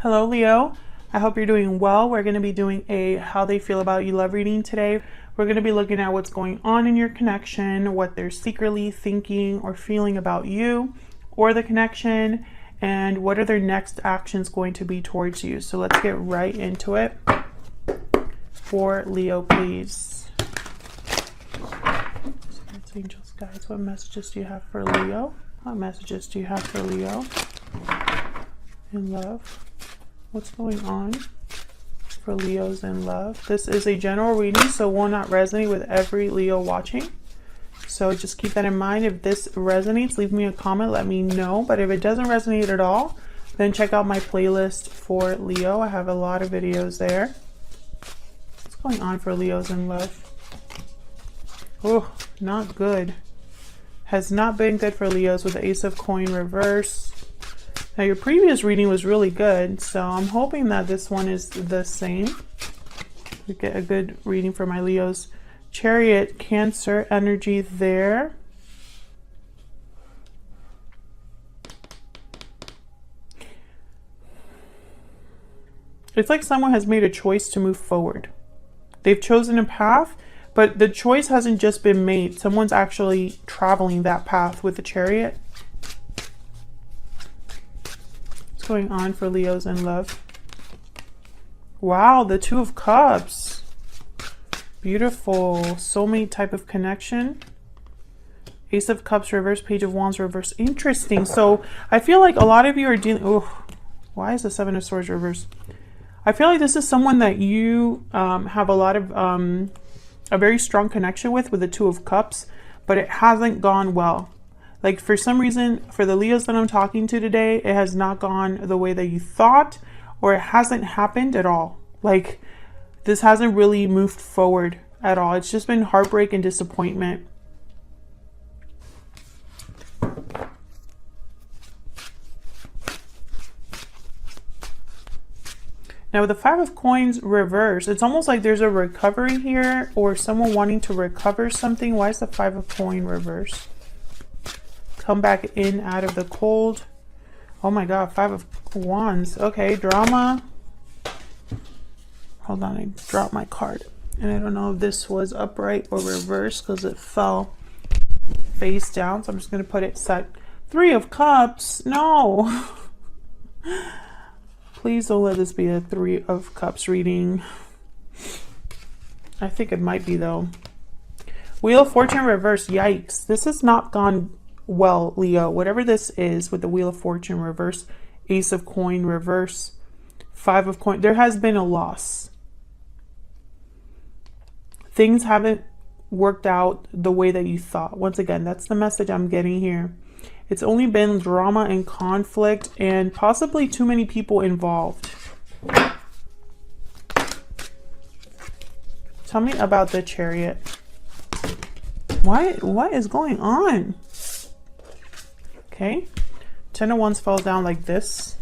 Hello, Leo. I hope you're doing well. We're going to be doing a how they feel about you love reading today. We're going to be looking at what's going on in your connection, what they're secretly thinking or feeling about you or the connection, and what are their next actions going to be towards you. So let's get right into it. For Leo, please. Spirits, angels, guides, what messages do you have for Leo? What messages do you have for Leo in love? What's going on for Leos in love? This is a general reading, so will not resonate with every Leo watching. So just keep that in mind. If this resonates, leave me a comment, let me know. But if it doesn't resonate at all, then check out my playlist for Leo. I have a lot of videos there. What's going on for Leos in love? Oh, not good. Has not been good for Leos with the Ace of Coin reverse. Now your previous reading was really good, so I'm hoping that this one is the same. We get a good reading for my Leos. Chariot, Cancer energy there. It's like someone has made a choice to move forward. They've chosen a path, but the choice hasn't just been made. Someone's actually traveling that path with the Chariot. Going on for Leos in love. Wow, the Two of Cups. Beautiful. Soulmate type of connection. Ace of Cups reverse, Page of Wands reverse. Interesting. So I feel like a lot of you are dealing... Oh, why is the Seven of Swords reverse? I feel like this is someone that you have a lot of... a very strong connection with the Two of Cups, but it hasn't gone well. Like for some reason, for the Leos that I'm talking to today, it has not gone the way that you thought, or it hasn't happened at all. Like this hasn't really moved forward at all. It's just been heartbreak and disappointment. Now with the Five of Coins reverse, it's almost like there's a recovery here or someone wanting to recover something. Why is the Five of Coin reverse? Come back in out of the cold. Oh my god, Five of Wands. Okay, drama. Hold on, I dropped my card. And I don't know if this was upright or reversed because it fell face down. So I'm just going to put it set. Three of Cups. No. Please don't let this be a Three of Cups reading. I think it might be though. Wheel of Fortune reverse. Yikes. This has not gone well, Leo. Whatever this is with the Wheel of Fortune reverse, Ace of Coin reverse, Five of Coin, there has been a loss. Things haven't worked out the way that you thought. Once again, that's the message I'm getting here. It's only been drama and conflict and possibly too many people involved. Tell me about the Chariot. What is going on? Okay, Ten of Wands falls down like this.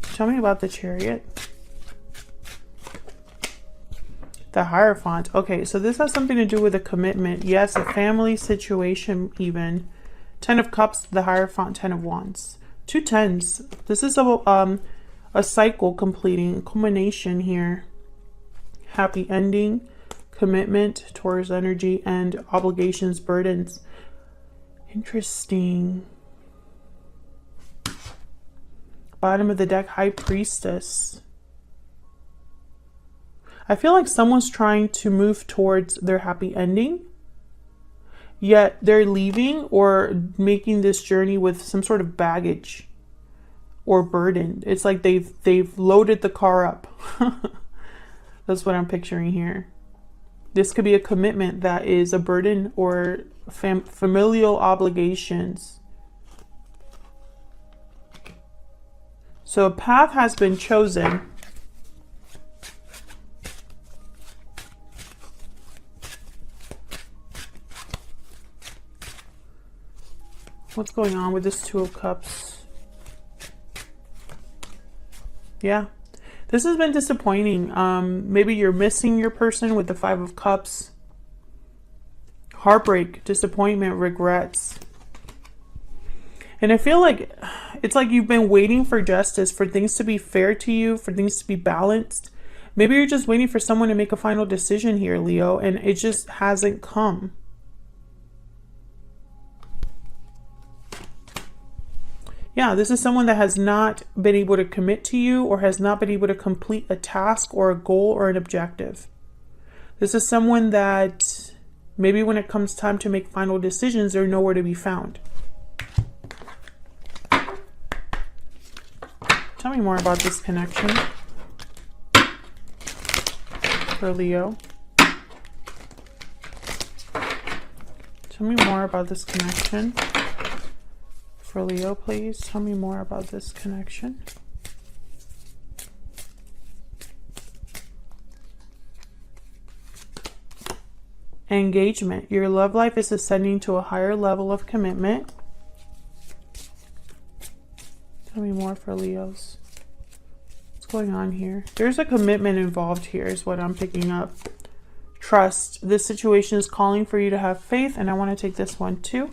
Tell me about the Chariot. The Hierophant. Okay, so this has something to do with a commitment. Yes, a family situation even. Ten of Cups, the Hierophant, Ten of Wands. Two tens. This is a cycle completing, culmination here. Happy ending, commitment, Taurus energy, and obligations, burdens. Interesting. Bottom of the deck, High Priestess. I feel like someone's trying to move towards their happy ending, yet they're leaving or making this journey with some sort of baggage or burden. It's like they've loaded the car up. That's what I'm picturing here. This could be a commitment that is a burden or familial obligations. So a path has been chosen. What's going on with this Two of Cups? Yeah. This has been disappointing. Maybe you're missing your person with the Five of Cups. Heartbreak, disappointment, regrets. And I feel like It's like you've been waiting for justice, for things to be fair to you, for things to be balanced. Maybe you're just waiting for someone to make a final decision here, Leo, and it just hasn't come. Yeah, this is someone that has not been able to commit to you or has not been able to complete a task or a goal or an objective. This is someone that maybe when it comes time to make final decisions, they're nowhere to be found. Tell me more about this connection for Leo. Tell me more about this connection for Leo, please. Tell me more about this connection. Engagement. Your love life is ascending to a higher level of commitment. Tell me more for Leos. What's going on here? There's a commitment involved here is what I'm picking up. Trust. This situation is calling for you to have faith, and I want to take this one too.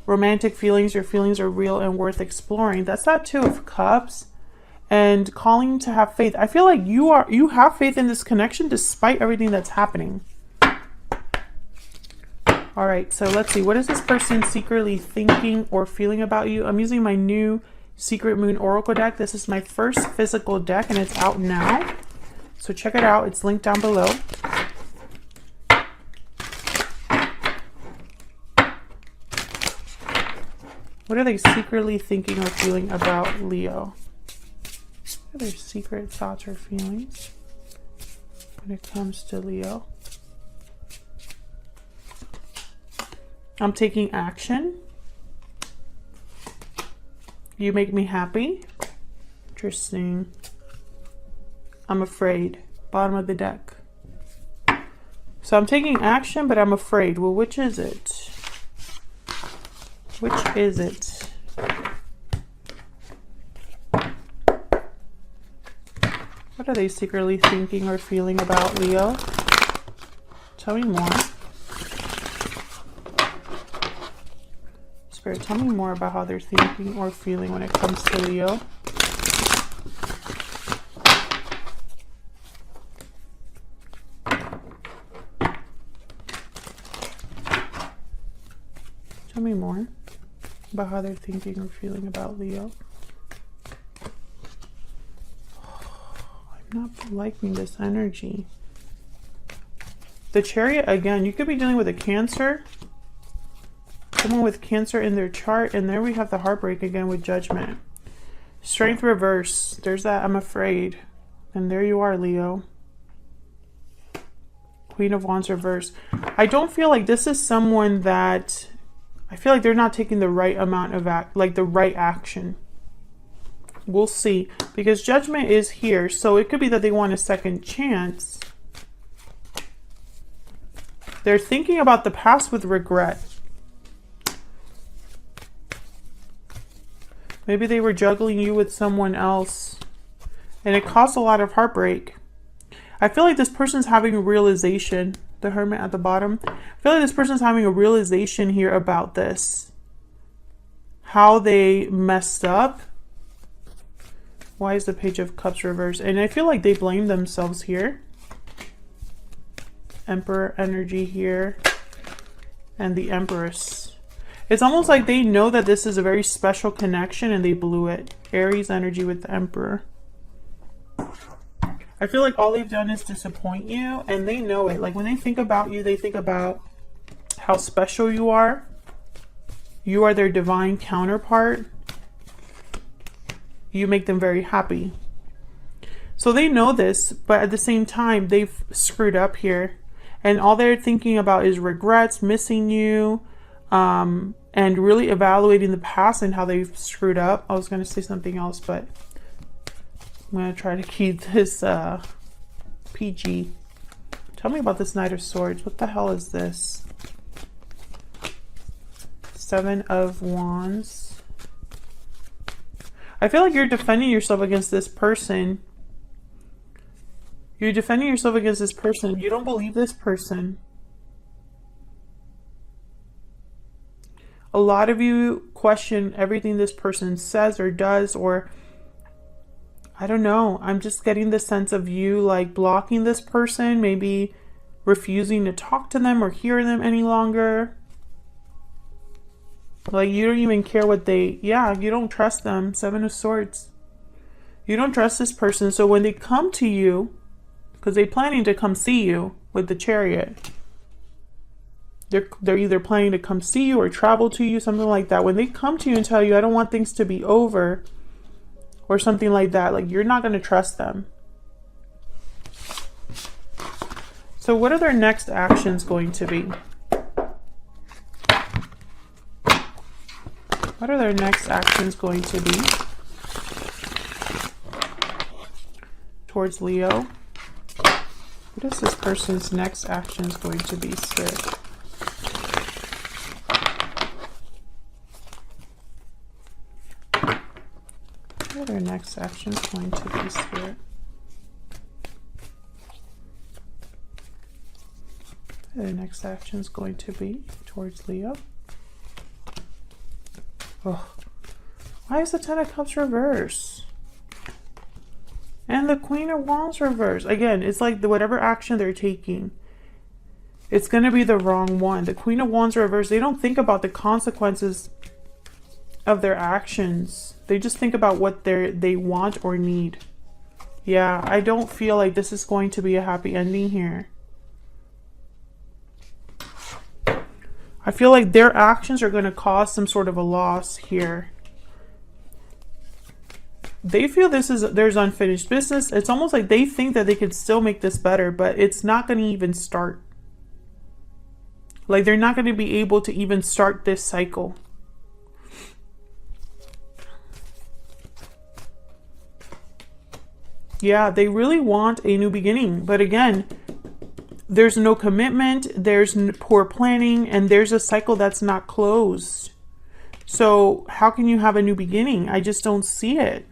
Romantic feelings. Your feelings are real and worth exploring. That's that Two of Cups. And calling to have faith. I feel like you have faith in this connection despite everything that's happening. All right, so let's see. What is this person secretly thinking or feeling about you? I'm using my new Secret Moon Oracle deck. This is my first physical deck, and it's out now. So check it out. It's linked down below. What are they secretly thinking or feeling about Leo? What are their secret thoughts or feelings when it comes to Leo? I'm taking action. You make me happy. Interesting. I'm afraid. Bottom of the deck. So I'm taking action, but I'm afraid. Well, which is it? Which is it? What are they secretly thinking or feeling about Leo? Tell me more. Spirit, tell me more about how they're thinking or feeling when it comes to Leo. Tell me more about how they're thinking or feeling about Leo. I'm not liking this energy. The Chariot, again, you could be dealing with a Cancer. Someone with Cancer in their chart. And there we have the heartbreak again with Judgment. Strength reverse. There's that I'm afraid. And there you are, Leo. Queen of Wands reverse. I don't feel like this is someone that... I feel like they're not taking the right amount of the right action. We'll see. Because Judgment is here. So it could be that they want a second chance. They're thinking about the past with regret. Maybe they were juggling you with someone else. And it caused a lot of heartbreak. I feel like this person's having a realization. The Hermit at the bottom. I feel like this person's having a realization here about this. How they messed up. Why is the Page of Cups reversed? And I feel like they blame themselves here. Emperor energy here. And the Empress. It's almost like they know that this is a very special connection and they blew it. Aries energy with the Emperor. I feel like all they've done is disappoint you, and they know it. Like when they think about you, they think about how special you are. You are their divine counterpart. You make them very happy. So they know this, but at the same time, they've screwed up here. And all they're thinking about is regrets, missing you, and really evaluating the past and how they've screwed up. I was going to say something else, but I'm going to try to keep this PG. Tell me about this Knight of Swords. What the hell is this? Seven of Wands. I feel like you're defending yourself against this person. You're defending yourself against this person. You don't believe this person. a lot of you question everything this person says or does, or I don't know. I'm just getting the sense of you like blocking this person, maybe refusing to talk to them or hear them any longer. Like you don't even care what they, you don't trust them. 7 of Swords. You don't trust this person. So when they come to you, because they're planning to come see you with the Chariot. They're either planning to come see you or travel to you, something like that. When they come to you and tell you, I don't want things to be over, or something like that, like you're not going to trust them. So what are their next actions going to be? What are their next actions going to be towards Leo? What is this person's next actions going to be, Spirit? What are their next actions going to be, Spirit? What are their next actions going to be towards Leo? Oh, why is the 10 of Cups reverse? And the Queen of Wands reverse. Again, it's like whatever action they're taking, it's going to be the wrong one. The Queen of Wands reverse, they don't think about the consequences of their actions. They just think about what they want or need. Yeah, I don't feel like this is going to be a happy ending here. I feel like their actions are going to cause some sort of a loss here. They feel there's unfinished business. It's almost like they think that they could still make this better, but it's not going to even start. Like they're not going to be able to even start this cycle. Yeah, they really want a new beginning. But again, there's no commitment, there's poor planning, and there's a cycle that's not closed. So how can you have a new beginning? I just don't see it.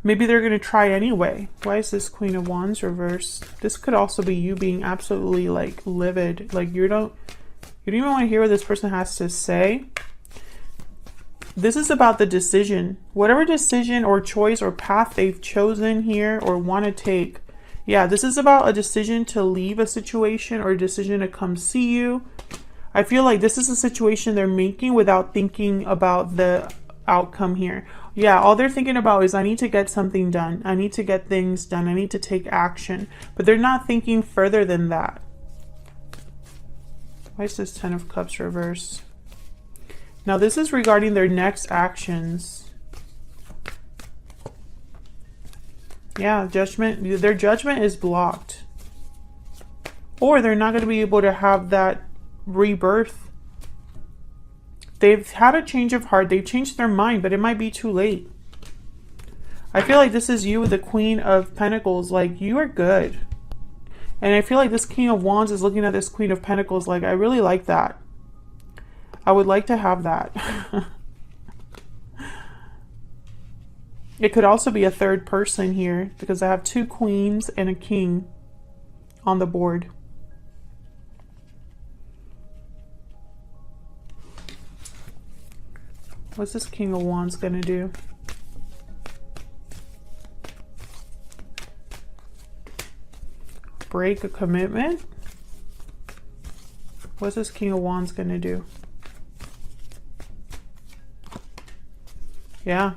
Maybe they're going to try anyway. Why is this Queen of Wands reversed? This could also be you being absolutely like livid. Like you don't even want to hear what this person has to say. This is about the decision. Whatever decision or choice or path they've chosen here or want to take. Yeah, this is about a decision to leave a situation or a decision to come see you. I feel like this is a situation they're making without thinking about the outcome here. Yeah, all they're thinking about is I need to get something done. I need to get things done. I need to take action. But they're not thinking further than that. Why is this 10 of Cups reverse? Now this is regarding their next actions. Yeah, judgment. Their judgment is blocked. Or they're not going to be able to have that rebirth. They've had a change of heart. They've changed their mind, but it might be too late. I feel like this is you with the Queen of Pentacles. Like, you are good. And I feel like this King of Wands is looking at this Queen of Pentacles like, I really like that. I would like to have that. It could also be a third person here because I have 2 queens and a king on the board. What's this King of Wands going to do? Break a commitment? What's this King of Wands going to do? Yeah.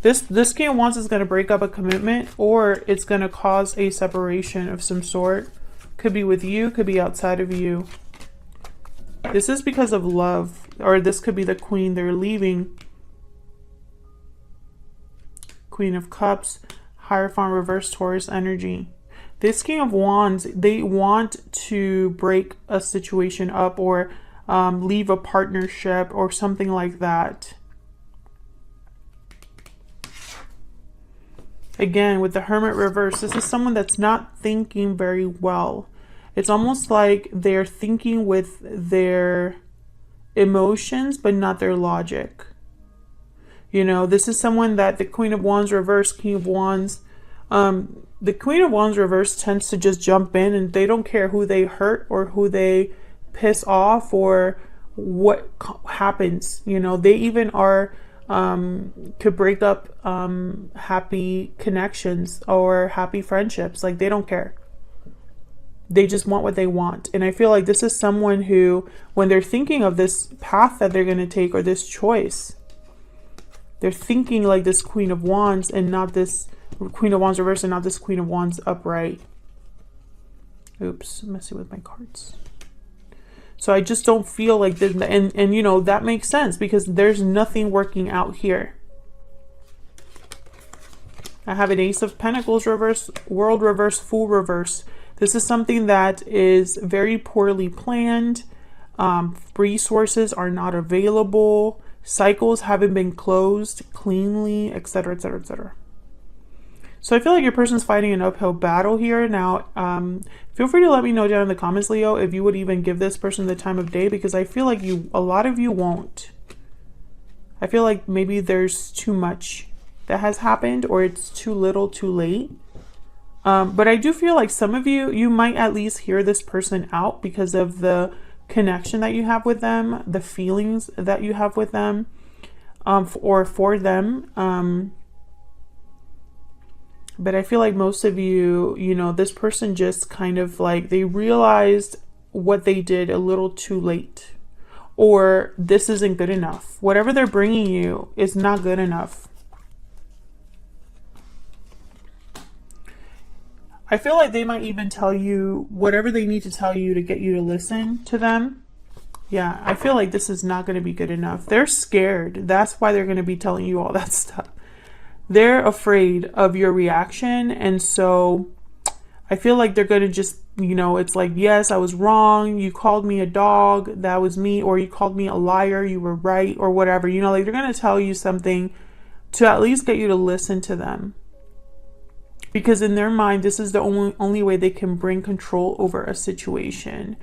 This King of Wands is going to break up a commitment, or it's going to cause a separation of some sort. Could be with you, could be outside of you. This is because of love, or this could be the Queen they're leaving. Queen of Cups, Hierophant, reverse Taurus energy. This King of Wands, they want to break a situation up or leave a partnership or something like that. Again, with the Hermit reverse, this is someone that's not thinking very well. It's almost like they're thinking with their emotions, but not their logic. You know, this is someone that the Queen of Wands reverse, King of Wands. The Queen of Wands reverse tends to just jump in and they don't care who they hurt or who they piss off or what happens. You know, they even are could break up happy connections or happy friendships. Like, they don't care. They just want what they want. And I feel like this is someone who, when they're thinking of this path that they're going to take or this choice, they're thinking like this Queen of Wands and not this Queen of Wands reverse and not this Queen of Wands upright. Oops, I'm messing with my cards. So I just don't feel like this. And you know, that makes sense because there's nothing working out here. I have an Ace of Pentacles reverse, World reverse, Fool reverse. This is something that is very poorly planned. Resources are not available. Cycles haven't been closed cleanly, etc., etc., etc. So I feel like your person's fighting an uphill battle here. Now, feel free to let me know down in the comments, Leo, if you would even give this person the time of day, because I feel like a lot of you won't. I feel like maybe there's too much that has happened, or it's too little too late. But I do feel like some of you might at least hear this person out because of the connection that you have with them, the feelings that you have with them, or for them. But I feel like most of you, you know, this person just kind of like, they realized what they did a little too late, or this isn't good enough. Whatever they're bringing you is not good enough. I feel like they might even tell you whatever they need to tell you to get you to listen to them. Yeah, I feel like this is not going to be good enough. They're scared. That's why they're going to be telling you all that stuff. They're afraid of your reaction. And so I feel like they're going to just, you know, it's like, yes, I was wrong. You called me a dog. That was me. Or you called me a liar. You were right. Or whatever. You know, like, they're going to tell you something to at least get you to listen to them. Because in their mind, this is the only way they can bring control over a situation.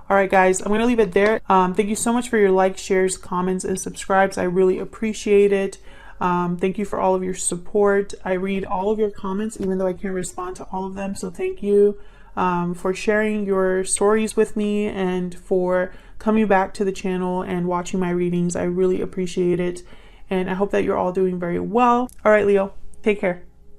All right, guys, I'm going to leave it there. Thank you so much for your likes, shares, comments, and subscribes. I really appreciate it. Thank you for all of your support. I read all of your comments, even though I can't respond to all of them. So thank you for sharing your stories with me and for coming back to the channel and watching my readings. I really appreciate it. And I hope that you're all doing very well. All right, Leo, take care.